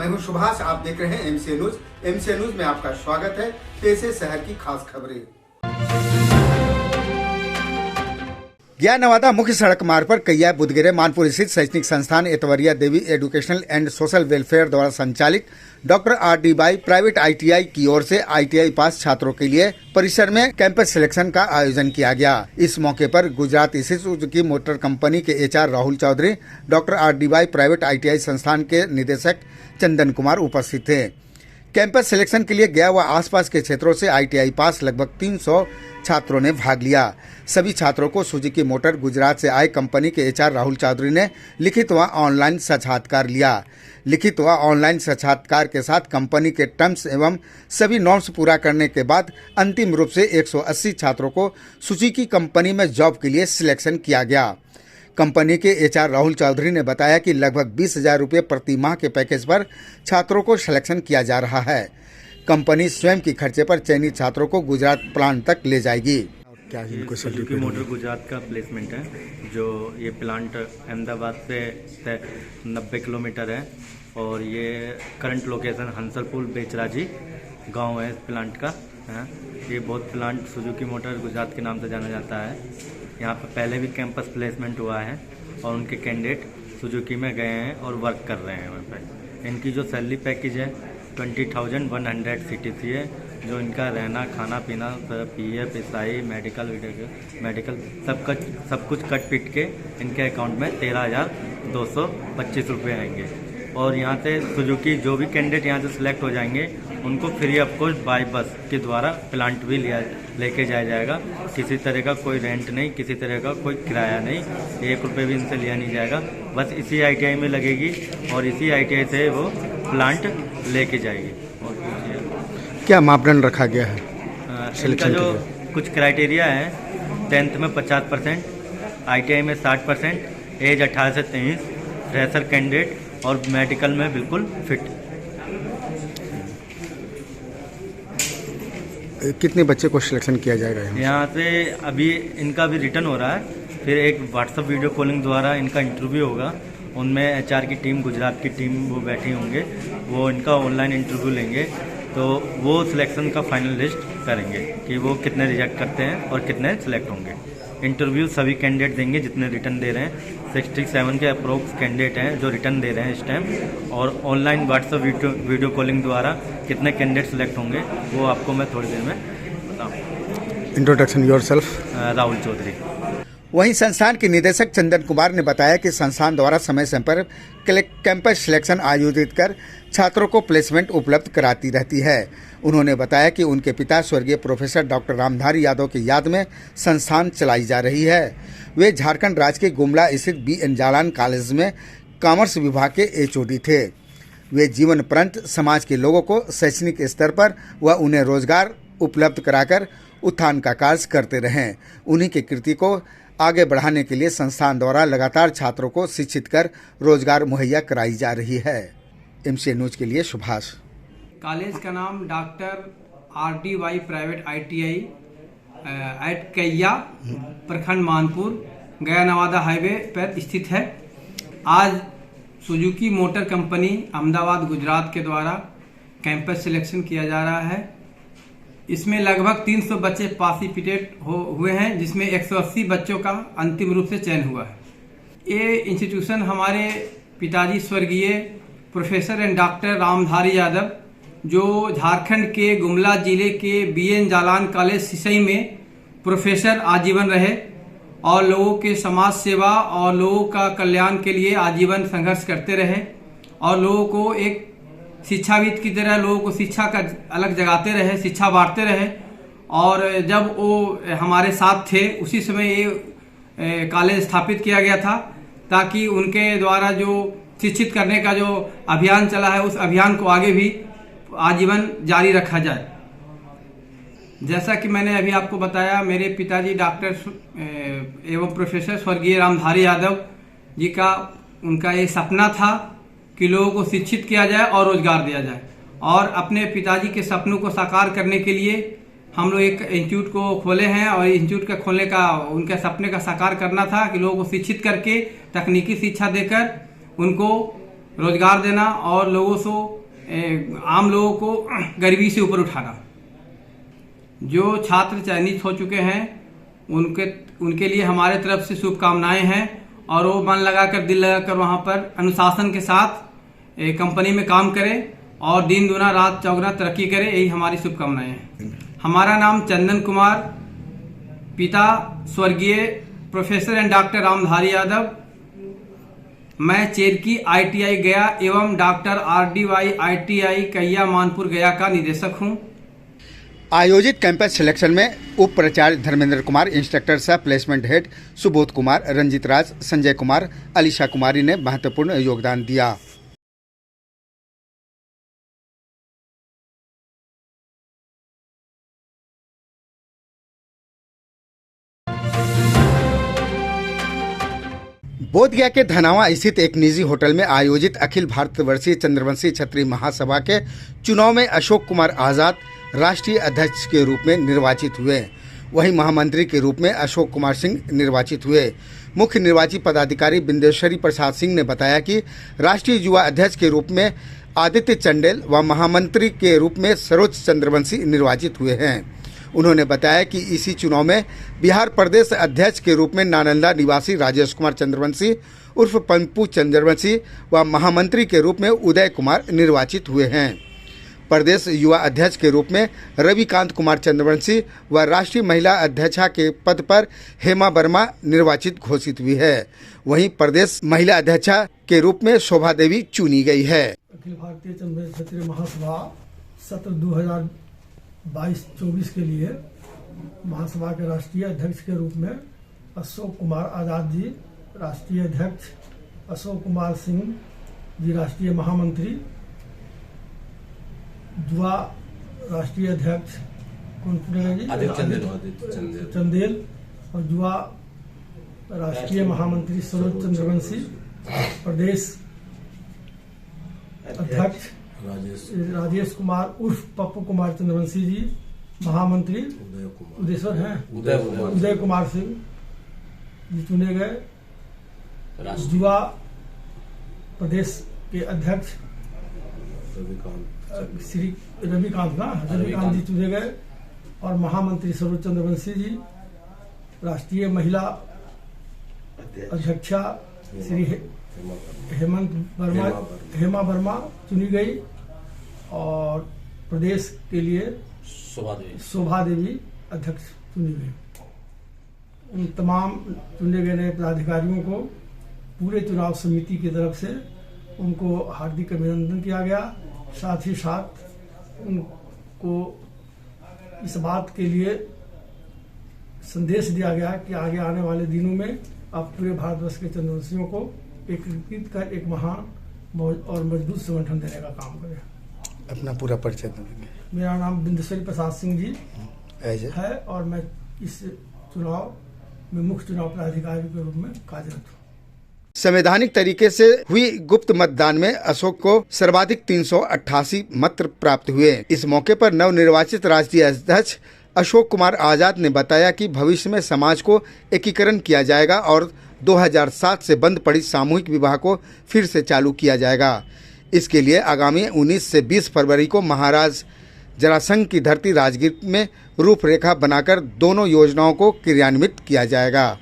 हूं सुभाष, आप देख रहे हैं एमसी न्यूज। एमसी न्यूज में आपका स्वागत है। पेश है शहर की खास खबरें। गया नवादा मुख्य सड़क मार्ग पर कैया बुधगिरे मानपुर स्थित शैक्षणिक संस्थान एतवरिया देवी एजुकेशनल एंड सोशल वेलफेयर द्वारा संचालित doctor R.D. Bai private ITI की ओर से ITI पास छात्रों के लिए परिसर में कैंपस सिलेक्शन का आयोजन किया गया। इस मौके पर गुजरात स्थित सुजुकी मोटर कंपनी के HR Rahul Chaudhary, doctor R.D. Bai private ITI संस्थान के निदेशक चंदन कुमार उपस्थित थे। कैंपस सिलेक्शन के लिए गया व आसपास के क्षेत्रों से ITI पास लगभग 300 छात्रों ने भाग लिया। सभी छात्रों को सुजुकी मोटर गुजरात से आए कंपनी के HR राहुल चौधरी ने लिखित व ऑनलाइन साक्षात्कार लिया। लिखित व ऑनलाइन साक्षात्कार के साथ कंपनी के टर्म्स एवं सभी नॉर्म्स पूरा करने के बाद अंतिम रूप से 180 छात्रों को सुजुकी कंपनी में जॉब के लिए सिलेक्शन किया गया। कंपनी के HR राहुल चौधरी ने बताया कि लगभग 20,000 रुपये प्रति माह के पैकेज पर छात्रों को सिलेक्शन किया जा रहा है। कंपनी स्वयं के खर्चे पर चयनित छात्रों को गुजरात प्लांट तक ले जाएगी। क्या इनको सुजुकी मोटर गुजरात का प्लेसमेंट है, जो ये प्लांट अहमदाबाद से 90 किलोमीटर है और ये करंट लोकेशन हंसलपुर बेचराजी गांव है इस प्लांट का। ये बहुत प्लांट सुजुकी मोटर गुजरात के नाम से जाना जाता है। यहाँ पर पहले भी कैंपस प्लेसमेंट हुआ है और उनके कैंडिडेट सुजुकी में गए हैं और वर्क कर रहे हैं वहाँ पर। इनकी जो सैलरी पैकेज है 20,100 CTC है, जो इनका रहना खाना पीना PF SI मेडिकल सब कुछ कट पिट के इनके अकाउंट में 13,225 रुपये आएंगे। और यहाँ से सुजुकी जो भी कैंडिडेट यहाँ से सिलेक्ट हो जाएंगे उनको free of cost by bus के द्वारा प्लांट भी लेके जाया जाएगा। किसी तरह का कोई रेंट नहीं, किसी तरह का कोई किराया नहीं, 1 रुपये भी इनसे लिया नहीं जाएगा। बस इसी ITI में लगेगी और इसी ITI से वो प्लांट लेके जाएगी। और क्या मापदंड रखा गया है? इनका जो कुछ क्राइटेरिया है, 10th में 50%, ITI में 60%, एज 18 से 23, फ्रेशर कैंडिडेट और मेडिकल में बिल्कुल फिट। कितने बच्चे को सिलेक्शन किया जाएगा यहाँ से? अभी इनका भी रिटर्न हो रहा है, फिर एक व्हाट्सएप वीडियो कॉलिंग द्वारा इनका इंटरव्यू होगा। उनमें HR की टीम, गुजरात की टीम वो बैठी होंगे, वो इनका ऑनलाइन इंटरव्यू लेंगे, तो वो सिलेक्शन का फाइनल लिस्ट करेंगे कि वो कितने रिजेक्ट करते हैं और कितने सिलेक्ट होंगे। इंटरव्यू सभी कैंडिडेट देंगे जितने रिटर्न दे रहे हैं। 67 के अप्रोक्स कैंडिडेट हैं जो रिटर्न दे रहे हैं इस टाइम। और ऑनलाइन व्हाट्सएप वीडियो कॉलिंग द्वारा कितने कैंडिडेट सिलेक्ट होंगे वो आपको मैं थोड़ी देर में बताऊँ। Introduction yourself. राहुल चौधरी। वहीं संस्थान के निदेशक चंदन कुमार ने बताया कि संस्थान द्वारा समय समय पर कैंपस सिलेक्शन आयोजित कर छात्रों को प्लेसमेंट उपलब्ध कराती रहती है। उन्होंने बताया कि उनके पिता स्वर्गीय प्रोफेसर डॉक्टर रामधारी यादव की याद में संस्थान चलाई जा रही है। वे झारखंड राज्य के गुमला स्थित BN जालान कॉलेज में कॉमर्स विभाग के HOD थे। वे जीवन पर्यंत समाज के लोगों को शैक्षणिक स्तर पर व उन्हें रोजगार उपलब्ध कराकर उत्थान का कार्य करते रहें। उन्हीं की कृति को आगे बढ़ाने के लिए संस्थान द्वारा लगातार छात्रों को शिक्षित कर रोजगार मुहैया कराई जा रही है। MC न्यूज के लिए सुभाष। कॉलेज का नाम doctor R.D. Bai private ITI at Kaiya, प्रखंड मानपुर, गया नवादा हाईवे पर स्थित है। आज Suzuki motor company Ahmedabad Gujarat के द्वारा कैंपस सिलेक्शन किया जा रहा है। इसमें लगभग 300 बच्चे पार्टिसिपेट हुए हैं, जिसमें 180 बच्चों का अंतिम रूप से चयन हुआ है। ये इंस्टीट्यूशन हमारे पिताजी स्वर्गीय professor and doctor Ramdhari Yadav, जो झारखंड के गुमला जिले के BN जालान कॉलेज सिसई में प्रोफेसर आजीवन रहे और लोगों के समाज सेवा और लोगों का कल्याण के लिए आजीवन संघर्ष करते रहे और लोगों को एक शिक्षाविद की तरह लोगों को शिक्षा का अलग जगाते रहे, शिक्षा बांटते रहे। और जब वो हमारे साथ थे उसी समय ये कॉलेज स्थापित किया गया था, ताकि उनके द्वारा जो शिक्षित करने का जो अभियान चला है उस अभियान को आगे भी आजीवन जारी रखा जाए। जैसा कि मैंने अभी आपको बताया, मेरे पिताजी डॉक्टर एवं प्रोफेसर स्वर्गीय रामधारी यादव जी का उनका ये सपना था कि लोगों को शिक्षित किया जाए और रोजगार दिया जाए। और अपने पिताजी के सपनों को साकार करने के लिए हम लोग एक इंस्टीट्यूट को खोले हैं और इंस्टीट्यूट का खोलने का उनके सपने का साकार करना था कि लोगों को शिक्षित करके तकनीकी शिक्षा देकर उनको रोजगार देना और लोगों से आम लोगों को गरीबी से ऊपर उठाना। जो छात्र चयनित हो चुके हैं उनके लिए हमारे तरफ से शुभकामनाएं हैं और वो मन लगाकर दिल लगाकर वहां पर अनुशासन के साथ कंपनी में काम करें और दिन दुना रात चौगुना तरक्की करें, यही हमारी शुभकामनाएं हैं। हमारा नाम चंदन कुमार, पिता स्वर्गीय professor and doctor Ramdhari Yadav. मैं चेरकी ITI गया एवं डॉक्टर RDY ITI कैया मानपुर गया का निदेशक हूं। आयोजित कैंपस सिलेक्शन में उप प्राचार्य धर्मेंद्र कुमार, इंस्ट्रक्टर सह प्लेसमेंट हेड सुबोध कुमार, रंजित राज, संजय कुमार, अलीशा कुमारी ने महत्वपूर्ण योगदान दिया। बोधगया के धनावा स्थित एक निजी होटल में आयोजित अखिल भारतवर्षीय चंद्रवंशी क्षत्रिय महासभा के चुनाव में अशोक कुमार आजाद राष्ट्रीय अध्यक्ष के रूप में निर्वाचित हुए। वहीं महामंत्री के रूप में अशोक कुमार सिंह निर्वाचित हुए। मुख्य निर्वाची पदाधिकारी बिंदेश्वरी प्रसाद सिंह ने बताया कि राष्ट्रीय युवा अध्यक्ष के रूप में आदित्य चंडेल व महामंत्री के रूप में सरोज चंद्रवंशी निर्वाचित हुए हैं। उन्होंने बताया कि इसी चुनाव में बिहार प्रदेश अध्यक्ष के रूप में नालंदा निवासी राजेश कुमार चंद्रवंशी उर्फ पंपू चंद्रवंशी व महामंत्री के रूप में उदय कुमार निर्वाचित हुए हैं। प्रदेश युवा अध्यक्ष के रूप में रविकांत कुमार चंद्रवंशी व राष्ट्रीय महिला अध्यक्षा के पद पर हेमा वर्मा निर्वाचित घोषित हुई है। वहीं प्रदेश महिला अध्यक्षा के रूप में शोभा देवी चुनी गई है। अखिल भारतीय चंद्रवंशी क्षत्रिय महासभा सत्र 2022-24 के लिए महासभा के राष्ट्रीय अध्यक्ष के रूप में अशोक कुमार आजाद जी राष्ट्रीय अध्यक्ष, अशोक कुमार सिंह जी राष्ट्रीय महामंत्री, युवा राष्ट्रीय अध्यक्ष कौन चुनेगा जी? आदित्य चंदेल और युवा राष्ट्रीय महामंत्री सरोज चंद्रवंशी, प्रदेश अध्यक्ष राजेश कुमार उर्फ पप्पू कुमार चंद्रवंशी जी, महामंत्री उदय कुमार सिंह जी चुने गए। युवा प्रदेश के अध्यक्ष श्री रविकांत जी चुने गए और महामंत्री सरोज चंद्रवंशी जी, राष्ट्रीय महिला अध्यक्षा श्री हेमा वर्मा चुनी गई और प्रदेश के लिए शोभा देवी अध्यक्ष चुनी गई। उन तमाम चुने गए नए पदाधिकारियों को पूरे चुनाव समिति की तरफ से उनको हार्दिक अभिनंदन किया गया। साथ ही साथ उनको इस बात के लिए संदेश दिया गया कि आगे आने वाले दिनों में आप पूरे भारतवर्ष के चंद्रवंशियों को एकीकृत कर एक महान और मजबूत संगठन देने का काम करें। अपना पूरा परिचय देंगे। मेरा नाम बिंदेश्वरी प्रसाद सिंह जी है और मैं इस चुनाव में मुख्य चुनाव पदाधिकारी के रूप में कार्यरत हूँ। संवैधानिक तरीके से हुई गुप्त मतदान में अशोक को सर्वाधिक 388 मत प्राप्त हुए। इस मौके पर नवनिर्वाचित राष्ट्रीय अध्यक्ष अशोक कुमार आजाद ने बताया कि भविष्य में समाज को एकीकरण किया जाएगा और 2007 से बंद पड़ी सामूहिक विवाह को फिर से चालू किया जाएगा। इसके लिए आगामी 19 से 20 फरवरी को महाराज जरासंघ की धरती राजगीर में रूपरेखा बनाकर दोनों योजनाओं को क्रियान्वित किया जाएगा।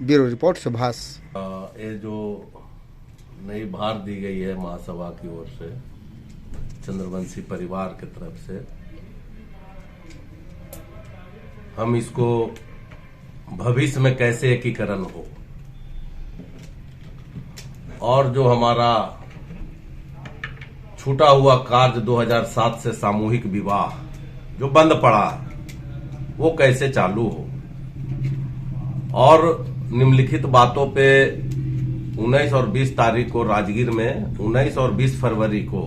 Bureau report Subhash. ये जो नई भार दी गई है महासभा की ओर से चंद्रवंशी परिवार की तरफ से, हम इसको भविष्य में कैसे एकीकरण हो और जो हमारा छूटा हुआ कार्य 2007 से सामूहिक विवाह जो बंद पड़ा वो कैसे चालू हो और निम्नलिखित बातों पे 19 और 20 तारीख को राजगीर में 19 और 20 फरवरी को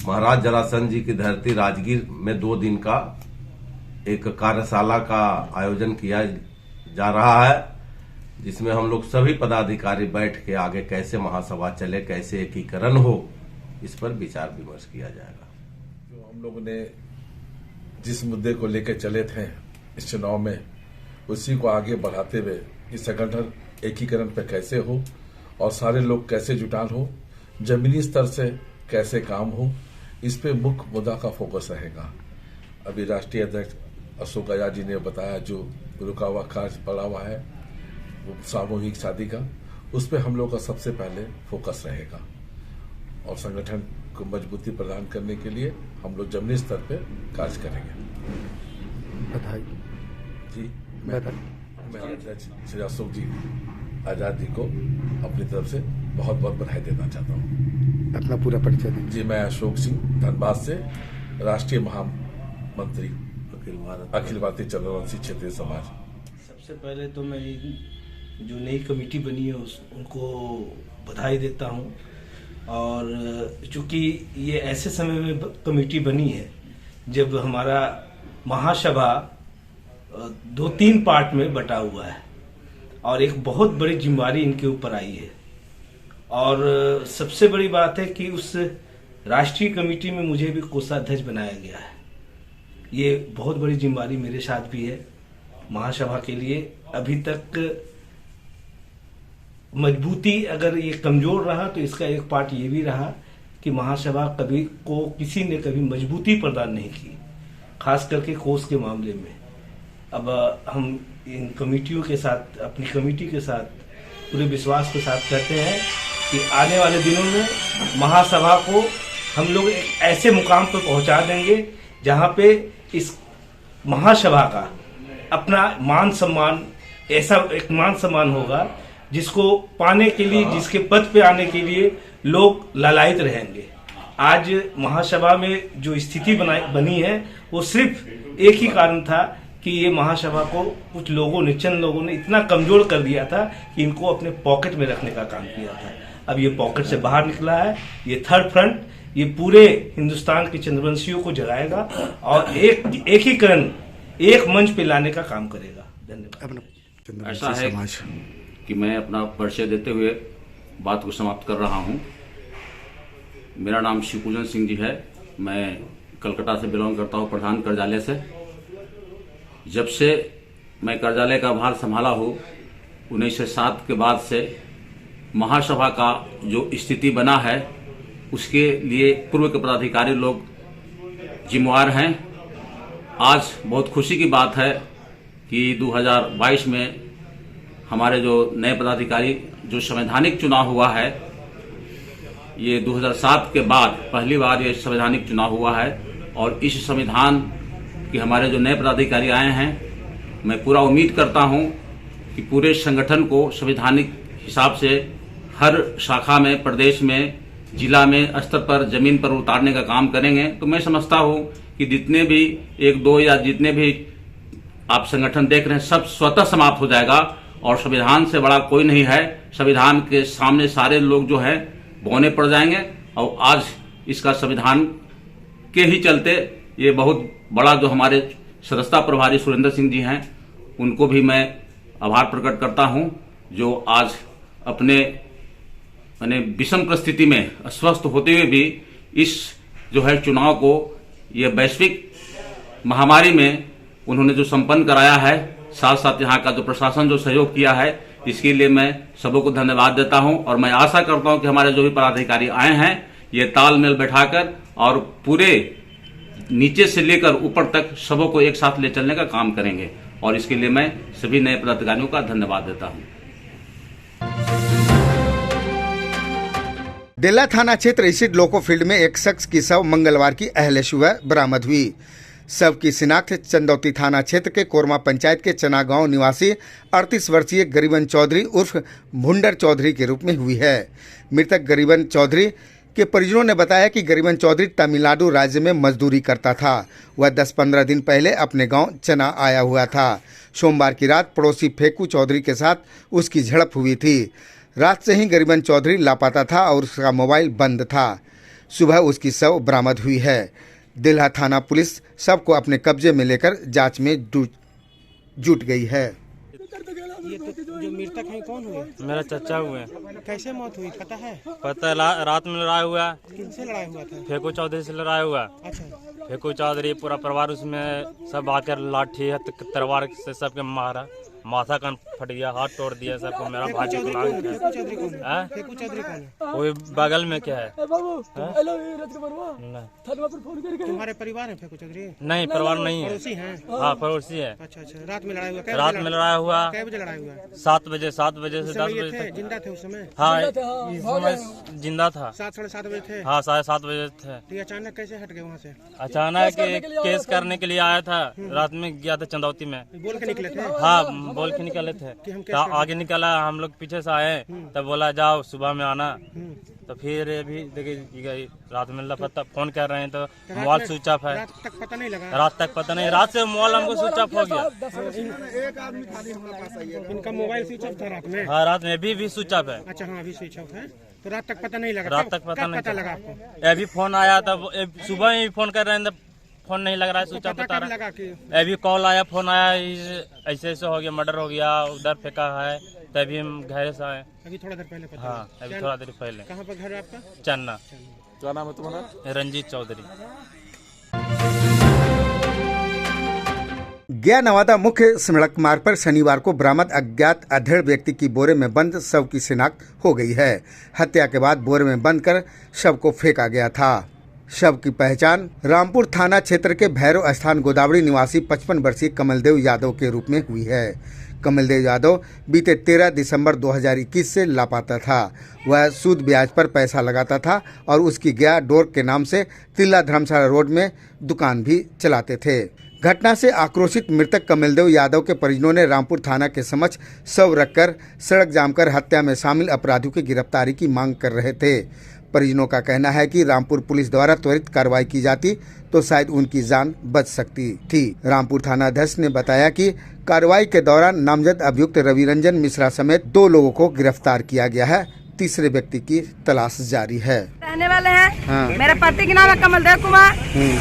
महाराज जरासंघ जी की धरती राजगीर में 2 दिन का एक कार्यशाला का आयोजन किया जा रहा है, जिसमें हम लोग सभी पदाधिकारी बैठ के आगे कैसे महासभा चले, कैसे एकीकरण हो, इस पर विचार विमर्श किया जाएगा। जो हम लोगों ने जिस मुद्दे को लेकर चले थे इस चुनाव में, उसी को आगे बढ़ाते हुए इस संगठन एकीकरण पे कैसे हो और सारे लोग कैसे जुटान हो, जमीनी स्तर से कैसे काम हो, इस पे मुख्य मुद्दा का फोकस रहेगा। अभी राष्ट्रीय अध्यक्ष अशोक गया जी ने बताया जो रुका हुआ कार्य पड़ा हुआ है वो सामूहिक शादी का, उस पर हम लोग का सबसे पहले फोकस रहेगा और संगठन को मजबूती प्रदान करने के लिए हम लोग जमीनी स्तर पे कार्य करेंगे। बधाई जी, मैं अध्यक्ष श्री अशोक जी आजाद जी को अपनी तरफ से बहुत बहुत बधाई देना चाहता हूँ। अपना पूरा परिचय दें। जी, मैं अशोक सिंह धनबाद से राष्ट्रीय महामंत्री अखिल भारतीय चंद्रवंशी क्षेत्रीय समाज। सबसे पहले तो मैं जो नई कमेटी बनी है उनको बधाई देता हूँ। और चूंकि ये ऐसे समय में कमेटी बनी है जब हमारा महासभा 2-3 पार्ट में बटा हुआ है और एक बहुत बड़ी जिम्मेदारी इनके ऊपर आई है। और सबसे बड़ी बात है कि उस राष्ट्रीय कमेटी में मुझे भी कोषाध्यक्ष बनाया गया है। ये बहुत बड़ी जिम्मेदारी मेरे साथ भी है महासभा के लिए। अभी तक मजबूती अगर ये कमजोर रहा तो इसका एक पार्ट ये भी रहा कि महासभा कभी को किसी ने कभी मजबूती प्रदान नहीं की, खास करके कोष के मामले में। अब हम इन कमेटियों के साथ, अपनी कमेटी के साथ पूरे विश्वास के साथ कहते हैं कि आने वाले दिनों में महासभा को हम लोग एक ऐसे मुकाम पर पहुंचा देंगे जहां पे इस महासभा का अपना मान सम्मान, ऐसा एक मान सम्मान होगा जिसको पाने के लिए, जिसके पद पे आने के लिए लोग लालायित रहेंगे। आज महासभा में जो स्थिति बनी है वो सिर्फ एक ही कारण था कि ये महासभा को कुछ लोगों ने, चंद लोगों ने इतना कमजोर कर दिया था कि इनको अपने पॉकेट में रखने का काम किया था। अब ये पॉकेट से बाहर निकला है। ये थर्ड फ्रंट ये पूरे हिंदुस्तान के चंद्रवंशियों को जगाएगा और एकीकरण, एक मंच पे लाने का काम करेगा। धन्यवाद। ऐसा है कि मैं अपना परिचय देते हुए बात को समाप्त कर रहा हूं। मेरा नाम शिवपूजन सिंह जी है। मैं कलकत्ता से बिलोंग करता हूं, प्रधान कार्यालय से। जब से मैं कार्यालय का भार संभाला हूं 1907 के बाद से महासभा का जो स्थिति बना है उसके लिए पूर्व के पदाधिकारी लोग जिम्मेवार हैं। आज बहुत खुशी की बात है कि 2022 में हमारे जो नए पदाधिकारी, जो संवैधानिक चुनाव हुआ है, ये 2007 के बाद पहली बार ये संवैधानिक चुनाव हुआ है। और इस संविधान के हमारे जो नए पदाधिकारी आए हैं, मैं पूरा उम्मीद करता हूं कि पूरे संगठन को संवैधानिक हिसाब से हर शाखा में, प्रदेश में, जिला में, स्तर पर, जमीन पर उतारने का काम करेंगे। तो मैं समझता हूं कि जितने भी 1-2 या जितने भी आप संगठन देख रहे हैं सब स्वतः समाप्त हो जाएगा और संविधान से बड़ा कोई नहीं है। संविधान के सामने सारे लोग जो है बौने पड़ जाएंगे। और आज इसका संविधान के ही चलते ये बहुत बड़ा जो हमारे सदस्यता प्रभारी सुरेंद्र सिंह जी हैं उनको भी मैं आभार प्रकट करता हूं, जो आज अपने विषम परिस्थिति में अस्वस्थ होते हुए भी इस जो है चुनाव को ये वैश्विक महामारी में उन्होंने जो संपन्न कराया है, साथ साथ यहाँ का जो प्रशासन जो सहयोग किया है, इसके लिए मैं सबों को धन्यवाद देता हूं। और मैं आशा करता हूं कि हमारे जो भी पदाधिकारी आए हैं ये तालमेल बैठाकर और पूरे नीचे से लेकर ऊपर तक सबों को एक साथ ले चलने का काम करेंगे। और इसके लिए मैं सभी नए पदाधिकारियों का धन्यवाद देता हूं। डेला थाना क्षेत्र स्थित लोको फील्ड में एक शख्स की शव मंगलवार की अहले सुबह बरामद हुई। शव की शिनाख्त चंदौती थाना क्षेत्र के कोरमा पंचायत के चना गांव निवासी 38 वर्षीय गरीबन चौधरी उर्फ भुंडर चौधरी के रूप में हुई है। मृतक गरीबन चौधरी के परिजनों ने बताया कि गरीबन चौधरी तमिलनाडु राज्य में मजदूरी करता था। वह 10-15 दिन पहले अपने गांव चना आया हुआ था। सोमवार की रात पड़ोसी फेकू चौधरी के साथ उसकी झड़प हुई थी। रात से ही गरीबन चौधरी लापता था और उसका मोबाइल बंद था। सुबह उसकी शव बरामद हुई है। दिल्हा थाना पुलिस शव को अपने कब्जे में लेकर जांच में जुट गई है। ये तो जो मृतक है कौन हुए? मेरा चचा हुए। कैसे मौत हुई पता है? पता है, रात में लड़ाई हुआ। किनसे लड़ाई हुआ था? फेकू चौधरी से लड़ाई हुआ। अच्छा। फेकू चौधरी पूरा परिवार उसमें सब आकर लाठी तलवार से सबके माथा कान फट गया, हाथ तोड़ दिया सबको। मेरा भाई को लांग फेकू चौधरी कौन है? वो बगल में क्या है? तुम्हारे परिवार है फेकू चौधरी? नहीं, परिवार नहीं है। पड़ोसी हैं? हाँ, पड़ोसी है। अच्छा अच्छा। रात में लड़ाई हुआ? रात में लड़ाई हुआ। कै बजे लड़ाई हुआ? 7 बजे से 10 बजे थे? तक। जिंदा थे उस समय? हाँ, इस समय जिंदा था। 7-7:30 बजे थे? हाँ, 7:30 बजे थे। तो अचानक कैसे हट गए वहाँ से? अचानक केस करने के लिए आया था। रात में गया था चंदौती में। बोल के निकले थे? हाँ, बोल के निकले थे। आगे निकला, हम लोग पीछे से आए, तब बोला जाओ सुबह में आना। तो फिर अभी देखिए रात में पता फोन कर रहे हैं तो मोबाइल स्विच ऑफ है। रात तक पता नहीं लगा? रात तक पता नहीं, रात से मोबाइल हमको स्विच ऑफ हो गया। एक आदमी खाली हमारे पास आई है। इनका मोबाइल स्विच ऑफ था रात में? हाँ, रात में भी स्विच ऑफ है। अच्छा हाँ, अभी स्विच ऑफ है। तो रात तक पता नहीं लगा? रात तक पता नहीं लगा आपको? अभी फोन आया था, सुबह ही फोन कर रहे हैं, फोन नहीं लग रहा है, स्विच ऑफ बता रहा है। अभी कॉल आया, फोन आया, ऐसे ऐसे हो गया, मर्डर हो गया, उधर फेंका है, तभी हम घर से आए। अभी थोड़ा देर पहले पता? हाँ, अभी थोड़ा देर पहले। कहाँ पर घर है आपका? चन्ना। क्या नाम है तुम्हारा? रंजीत चौधरी। गया नवादा मुख्य सड़क मार्ग पर शनिवार को बरामद अज्ञात अधेड़ व्यक्ति की बोरे में बंद शव की शिनाख्त हो गई है। हत्या के बाद बोरे में बंद कर शव को फेंका गया था। शव की पहचान रामपुर थाना क्षेत्र के भैरव स्थान गोदावरी निवासी 55 वर्षीय कमलदेव यादव के रूप में हुई है। कमलदेव यादव बीते 13 दिसंबर 2021 से लापता था। वह सूद ब्याज पर पैसा लगाता था और उसकी गया डोर के नाम से तिल्ला धर्मशाला रोड में दुकान भी चलाते थे। घटना से आक्रोशित मृतक कमलदेव यादव के परिजनों ने रामपुर थाना के समक्ष शव रखकर सड़क जाम कर हत्या में शामिल अपराधियों की गिरफ्तारी की मांग कर रहे थे। परिजनों का कहना है कि रामपुर पुलिस द्वारा त्वरित कार्रवाई की जाती तो शायद उनकी जान बच सकती थी। रामपुर थाना अध्यक्ष ने बताया कि कार्रवाई के दौरान नामजद अभियुक्त रविरंजन मिश्रा समेत 2 लोगों को गिरफ्तार किया गया है। तीसरे व्यक्ति की तलाश जारी है। रहने वाले हैं। हाँ। मेरे पति का नाम है कमलदेव कुमार।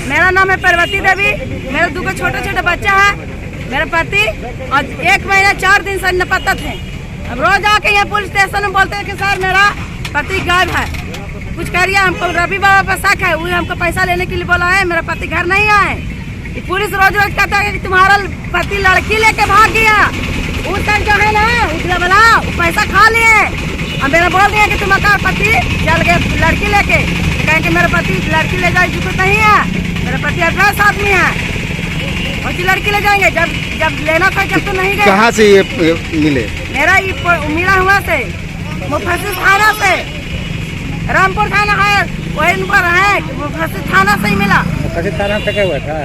मेरा नाम है पार्वती देवी। मेरे 2 छोटे बच्चा है। मेरे पति और 1 महीना 4 दिन से लापता थे। अब रोज आके यहाँ पुलिस स्टेशन में बोलते हैं कि सर मेरा पति गायब है, कुछ करिए, हमको रवि बाबा पर शक है, वो हमको पैसा लेने के लिए बोला है, मेरा पति घर नहीं आए। पुलिस रोज कहता है कि तुम्हारा पति लड़की लेके भाग गया। उस टाइम जो है ना उसने बोला पैसा खा लिए। अब मेरा बोल दिया कि तुम्हारा पति चल गए लड़की लेके, कहें कि मेरा पति लड़की ले जाए जरूरत नहीं है, मेरा पति 18 आदमी है, और लड़की ले जाएंगे जब लेना था जब तो नहीं गए। कहाँ से ये मिले? मेरा ये मिला हुआ से मुफस्सिल थाना से, रामपुर थाना है वही पर है, मुफस्सिल थाना से ही मिला। मुफस्सिल थाना से क्या हुआ था?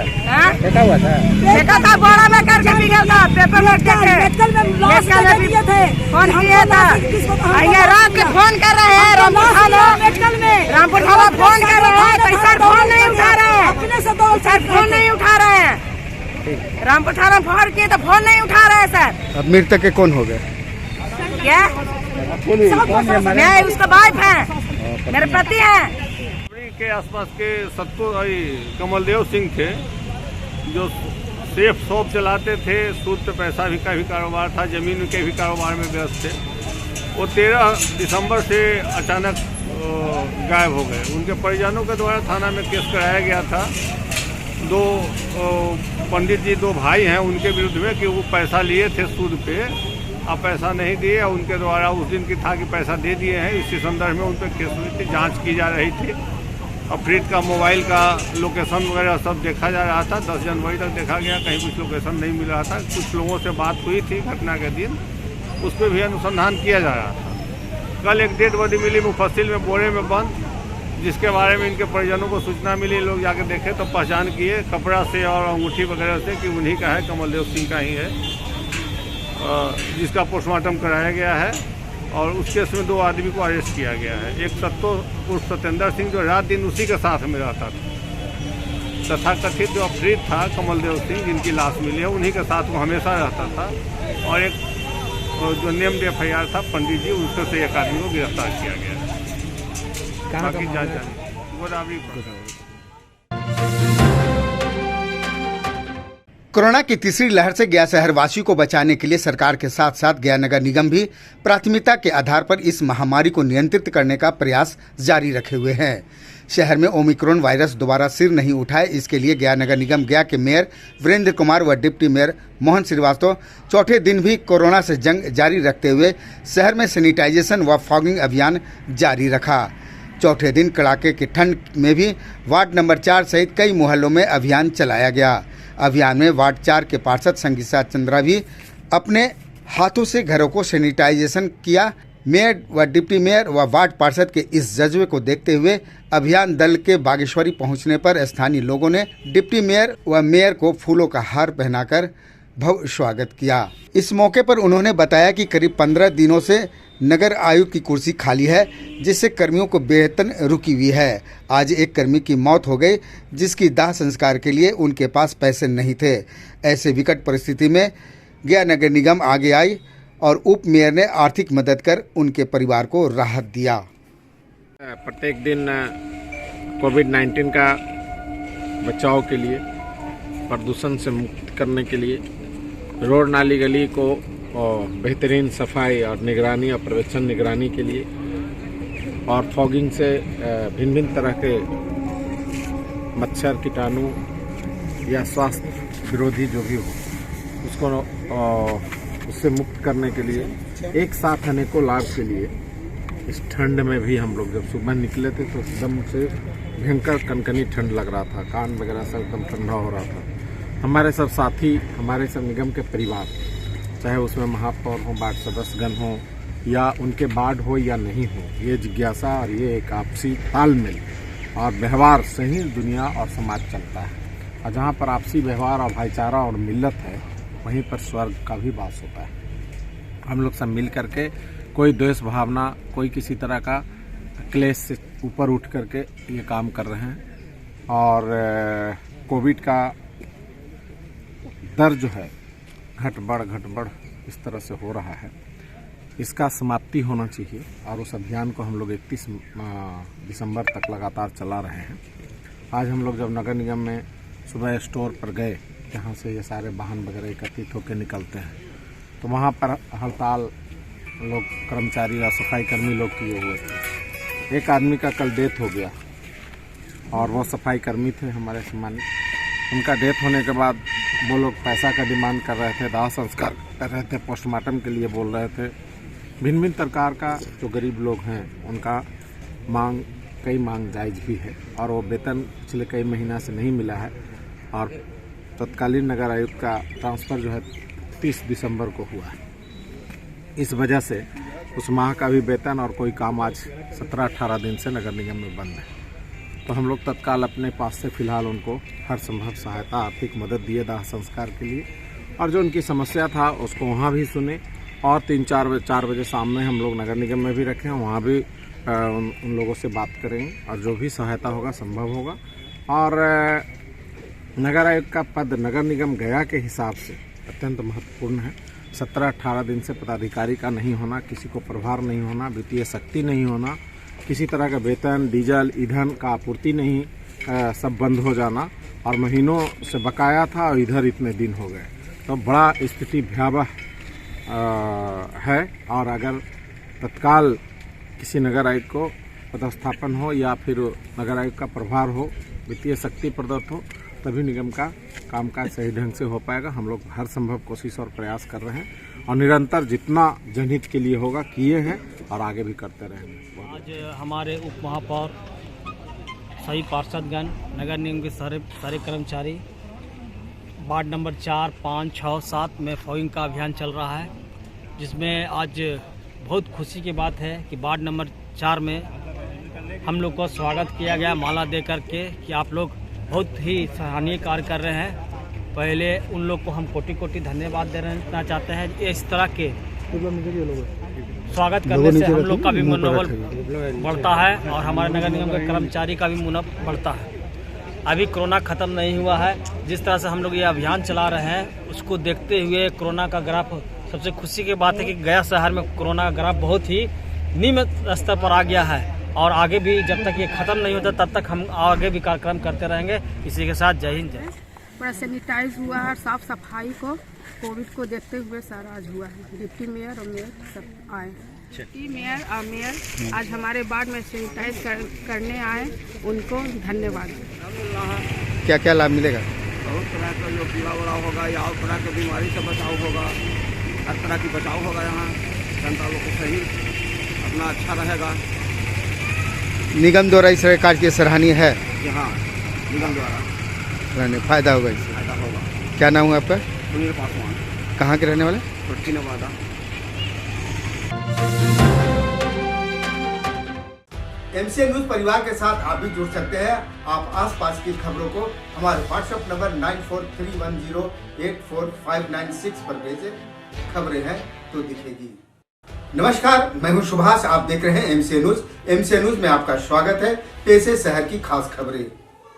फेंका हुआ था? फेंका था, बोरा में करके बिगड़ था, पेपर में फोन किया था। ये रात के फोन कर रहे हैं रामपुर थाना फोन कर रहे हैं, पैसा फोन नहीं उठा रहे हैं, सर फोन नहीं उठा रहे हैं। रामपुर थाना फोन किए तो फोन नहीं उठा रहे हैं सर। अब मृतक के कौन हो गए? क्या? मैं उसका वाइफ है, मेरे पति हैं। के आसपास के कमलदेव सिंह थे जो सेफ शॉप चलाते थे, सूद पे पैसा का भी कारोबार था, जमीन के भी कारोबार में व्यस्त थे। वो 13 दिसंबर से अचानक गायब हो गए। उनके परिजनों के द्वारा थाना में केस कराया गया था। 2 पंडित जी 2 भाई हैं उनके विरुद्ध में कि वो पैसा लिए थे सूद पे, अब पैसा नहीं दिए। उनके द्वारा उस दिन की था कि पैसा दे दिए हैं, इसी संदर्भ में उन पर केस हुई थी, जांच की जा रही थी। अफरीद का मोबाइल का लोकेशन वगैरह सब देखा जा रहा था। 10 जनवरी तक देखा गया, कहीं कुछ लोकेशन नहीं मिल रहा था। कुछ लोगों से बात हुई थी घटना के दिन, उस पर भी अनुसंधान किया जा रहा था। कल एक डेड बॉडी मिली मुफस्सिल में बोरे में बंद, जिसके बारे में इनके परिजनों को सूचना मिली। लोग जाके देखे तो पहचान किए कपड़ा से और अंगूठी वगैरह से कि उन्हीं का है, कमलदेव सिंह का ही है, जिसका पोस्टमार्टम कराया गया है। और उस केस में 2 आदमी को अरेस्ट किया गया है। एक सत्तो उर्फ सत्येंद्र सिंह जो रात दिन उसी के साथ में रहता था, तथा कथित जो अफरीद था कमलदेव सिंह जिनकी लाश मिली है, उन्हीं के साथ वो हमेशा रहता था। और एक जो नेम्ड FIR था पंडित जी, उससे से एक आदमी को गिरफ्तार किया गया है। बाकी जांच जानी गोदावरी। कोरोना की तीसरी लहर से गया शहरवासियों को बचाने के लिए सरकार के साथ साथ गया नगर निगम भी प्राथमिकता के आधार पर इस महामारी को नियंत्रित करने का प्रयास जारी रखे हुए हैं। शहर में ओमिक्रॉन वायरस दोबारा सिर नहीं उठाए, इसके लिए गया नगर निगम गया के मेयर वीरेंद्र कुमार व डिप्टी मेयर मोहन श्रीवास्तव चौथे दिन भी कोरोना से जंग जारी रखते हुए शहर में सैनिटाइजेशन व फॉगिंग अभियान जारी रखा। चौथे दिन कड़ाके की ठंड में भी वार्ड नंबर 4 सहित कई मोहल्लों में अभियान चलाया गया। अभियान में वार्ड 4 के पार्षद संगीता चंद्रा भी अपने हाथों से घरों को सैनिटाइजेशन किया। मेयर व डिप्टी मेयर व वार्ड पार्षद के इस जज्बे को देखते हुए अभियान दल के बागेश्वरी पहुंचने पर स्थानीय लोगों ने डिप्टी मेयर व मेयर को फूलों का हार पहनाकर भव्य स्वागत किया। इस मौके पर उन्होंने बताया कि करीब 15 दिनों से नगर आयुक्त की कुर्सी खाली है, जिससे कर्मियों को वेतन रुकी हुई है। आज एक कर्मी की मौत हो गई, जिसकी दाह संस्कार के लिए उनके पास पैसे नहीं थे। ऐसे विकट परिस्थिति में गया नगर निगम आगे आई और उप मेयर ने आर्थिक मदद कर उनके परिवार को राहत दिया। प्रत्येक दिन कोविड-19 का बचाव के लिए, प्रदूषण से मुक्त करने के लिए रोड नाली गली को और बेहतरीन सफाई और निगरानी और पर्यवेक्षण निगरानी के लिए और फॉगिंग से भिन्न भिन्न तरह के मच्छर कीटाणु या स्वास्थ्य विरोधी जो भी हो उसको उससे मुक्त करने के लिए एक साथ अनेकों लाभ के लिए इस ठंड में भी हम लोग जब सुबह निकले थे तो एकदम से भयंकर कनकनी ठंड लग रहा था, कान वगैरह सब एकदम ठंडा हो रहा था। हमारे सब साथी, हमारे सब निगम के परिवार, चाहे उसमें महापौर हो, वार्ड सदस्यगण हो या उनके वार्ड हो या नहीं हो, ये जिज्ञासा और ये एक आपसी तालमेल और व्यवहार से ही दुनिया और समाज चलता है। और जहाँ पर आपसी व्यवहार और भाईचारा और मिल्लत है, वहीं पर स्वर्ग का भी वास होता है। हम लोग सब मिल करके कोई द्वेष भावना, कोई किसी तरह का क्लेश से ऊपर उठ करके ये काम कर रहे हैं। और कोविड का दर जो है घट बढ़ इस तरह से हो रहा है, इसका समाप्ति होना चाहिए। और उस अभियान को हम लोग 31 दिसंबर तक लगातार चला रहे हैं। आज हम लोग जब नगर निगम में सुबह स्टोर पर गए, जहाँ से ये सारे वाहन वगैरह एकत्रित होकर निकलते हैं, तो वहाँ पर हड़ताल लोग, कर्मचारी और सफाई कर्मी लोग किए हुए थे। एक आदमी का कल डेथ हो गया और वो सफाई कर्मी थे हमारे सम्मानित। उनका डेथ होने के बाद वो लोग पैसा का डिमांड कर रहे थे, दाह संस्कार कर रहे थे, पोस्टमार्टम के लिए बोल रहे थे। भिन्न भिन्न प्रकार का जो गरीब लोग हैं उनका कई मांग जायज़ भी है और वो वेतन पिछले कई महीना से नहीं मिला है। और तत्कालीन नगर आयुक्त का ट्रांसफ़र जो है 30 दिसंबर को हुआ है। इस वजह से उस माह का भी वेतन और कोई काम आज 17-18 दिन से नगर निगम में बंद है। तो हम लोग तत्काल अपने पास से फ़िलहाल उनको हर संभव सहायता, आर्थिक मदद दिए दाह संस्कार के लिए। और जो उनकी समस्या था उसको वहाँ भी सुने और 3-4 बजे शाम में हम लोग नगर निगम में भी रखें, वहाँ भी उन लोगों से बात करेंगे और जो भी सहायता होगा संभव होगा। और नगर आयुक्त का पद नगर निगम गया के हिसाब से अत्यंत महत्वपूर्ण है। 17-18 दिन से पदाधिकारी का नहीं होना, किसी को प्रभार नहीं होना, वित्तीय शक्ति नहीं होना, किसी तरह का वेतन, डीजल, ईंधन का आपूर्ति नहीं, सब बंद हो जाना और महीनों से बकाया था और इधर इतने दिन हो गए, तो बड़ा स्थिति भयावह है। और अगर तत्काल किसी नगर आयुक्त को पदस्थापन हो या फिर नगर आयुक्त का प्रभार हो, वित्तीय शक्ति प्रदत्त हो, तभी निगम का कामकाज सही ढंग से हो पाएगा। हम लोग हर संभव कोशिश और प्रयास कर रहे हैं और निरंतर जितना जनहित के लिए होगा किए हैं और आगे भी करते रहेंगे। आज हमारे उप महापौर, सभी पार्षदगण, नगर निगम के सारे कर्मचारी, वार्ड नंबर 4, 5, 6, 7 में फॉगिंग का अभियान चल रहा है, जिसमें आज बहुत खुशी की बात है कि वार्ड नंबर 4 में हम लोग को स्वागत किया गया माला दे करके कि आप लोग बहुत ही सराहनीय कार्य कर रहे हैं। पहले उन लोग को हम कोटि कोटि धन्यवाद देना चाहते हैं। इस तरह के स्वागत करने से हम लोग का भी मनोबल बढ़ता है और हमारे नगर निगम के कर्मचारी का भी मनोबल बढ़ता है। अभी कोरोना ख़त्म नहीं हुआ है, जिस तरह से हम लोग ये अभियान चला रहे हैं उसको देखते हुए कोरोना का ग्राफ, सबसे खुशी की बात है कि गया शहर में कोरोना का ग्राफ बहुत ही निम्न स्तर पर आ गया है और आगे भी जब तक ये ख़त्म नहीं होता तब तक हम आगे भी कार्यक्रम करते रहेंगे। इसी के साथ जय हिंद, जय। पूरा सैनिटाइज हुआ है, साफ सफाई को कोविड को देखते हुए सर आज हुआ है। डिप्टी मेयर और मेयर सब आए, डिप्टी मेयर और मेयर आज हमारे वार्ड में सैनिटाइज करने आए, उनको धन्यवाद। क्या क्या लाभ मिलेगा? बहुत तरह का जो कीड़ा उड़ा होगा या और तरह की बीमारी से बचाव होगा, हर तरह की बचाव होगा। यहाँ जनता लोग को सही अपना अच्छा रहेगा। निगम द्वारा इस सरकार की सराहनीय है। यहाँ निगम द्वारा फायदा होगा इससे। फायदा होगा। क्या नाम है आपका? सुनील पासवान। कहाँ के रहने वाले? छोटकी नवादा। एमसीएन न्यूज परिवार के साथ आप भी जुड़ सकते हैं। आप आसपास की खबरों को हमारे व्हाट्सएप नंबर 9431084596 पर भेजें। खबरें हैं तो दिखेगी। नमस्कार, मैं हूं सुभाष, आप देख रहे हैं एमसीएन न्यूज। एमसीएन न्यूज में आपका स्वागत है। पेश है शहर की खास खबरें।